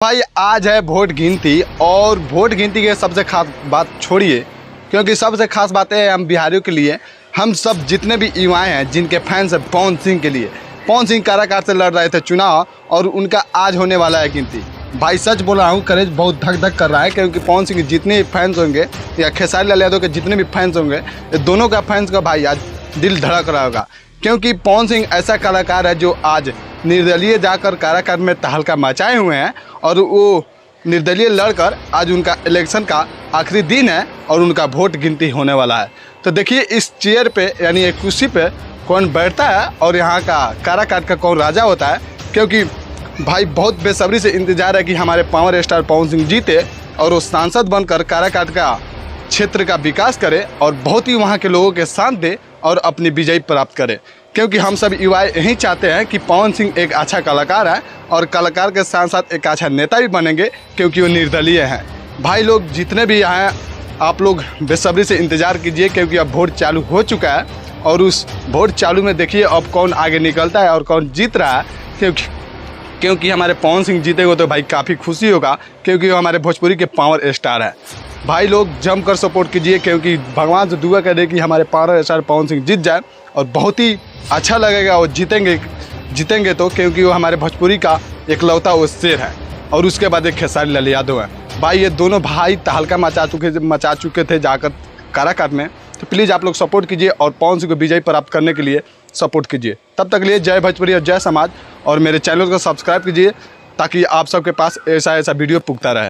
भाई आज है वोट गिनती और वोट गिनती के सबसे खास बात छोड़िए, क्योंकि सबसे खास बात है हम बिहारियों के लिए, हम सब जितने भी युवाएं हैं जिनके फैंस हैं पवन सिंह के लिए। पवन सिंह काराकाट से लड़ रहे थे चुनाव और उनका आज होने वाला है गिनती। भाई सच बोल रहा हूँ, करेज बहुत धक धक कर रहा है, क्योंकि पवन सिंह के जितने भी फैंस होंगे या खेसारी लाल यादव के जितने भी फैंस होंगे, ये दोनों का फैंस का भाई आज दिल धड़क रहा होगा। क्योंकि पवन सिंह ऐसा कलाकार है जो आज निर्दलीय जाकर काराकाट में तहलका मचाए हुए हैं और वो निर्दलीय लड़कर आज उनका इलेक्शन का आखिरी दिन है और उनका वोट गिनती होने वाला है। तो देखिए इस चेयर पे यानी एक कुर्सी पे कौन बैठता है और यहाँ का काराकाट का कौन राजा होता है, क्योंकि भाई बहुत बेसब्री से इंतजार है कि हमारे पावर स्टार पवन सिंह जीते और वो सांसद बनकर काराकाट का क्षेत्र का विकास करे और बहुत ही वहाँ के लोगों के साथ दे और अपनी विजय प्राप्त करे। क्योंकि हम सब युवा यही चाहते हैं कि पवन सिंह एक अच्छा कलाकार है और कलाकार के साथ साथ एक अच्छा नेता भी बनेंगे, क्योंकि वो निर्दलीय हैं। भाई लोग जितने भी हैं आप लोग बेसब्री से इंतज़ार कीजिए, क्योंकि अब वोट चालू हो चुका है और उस वोट चालू में देखिए अब कौन आगे निकलता है और कौन जीत रहा है। क्योंकि हमारे पवन सिंह जीतेगा तो भाई काफ़ी खुशी होगा, क्योंकि वो हमारे भोजपुरी के पावर स्टार है। भाई लोग जमकर सपोर्ट कीजिए, क्योंकि भगवान से दुआ करें कि हमारे पावर स्टार पवन सिंह जीत जाए और बहुत ही अच्छा लगेगा वो जीतेंगे तो, क्योंकि वो हमारे भोजपुरी का इकलौता वो शेर है और उसके बाद एक खेसारी लाल यादव है। भाई ये दोनों भाई तहलका मचा चुके थे जाकर काराकाट में। तो प्लीज़ आप लोग सपोर्ट कीजिए और पवन सिंह को विजय प्राप्त करने के लिए सपोर्ट कीजिए। तब तक लिए जय भोजपुरी और जय समाज, और मेरे चैनल को सब्सक्राइब कीजिए ताकि आप सबके पास ऐसा वीडियो पुगता रहे।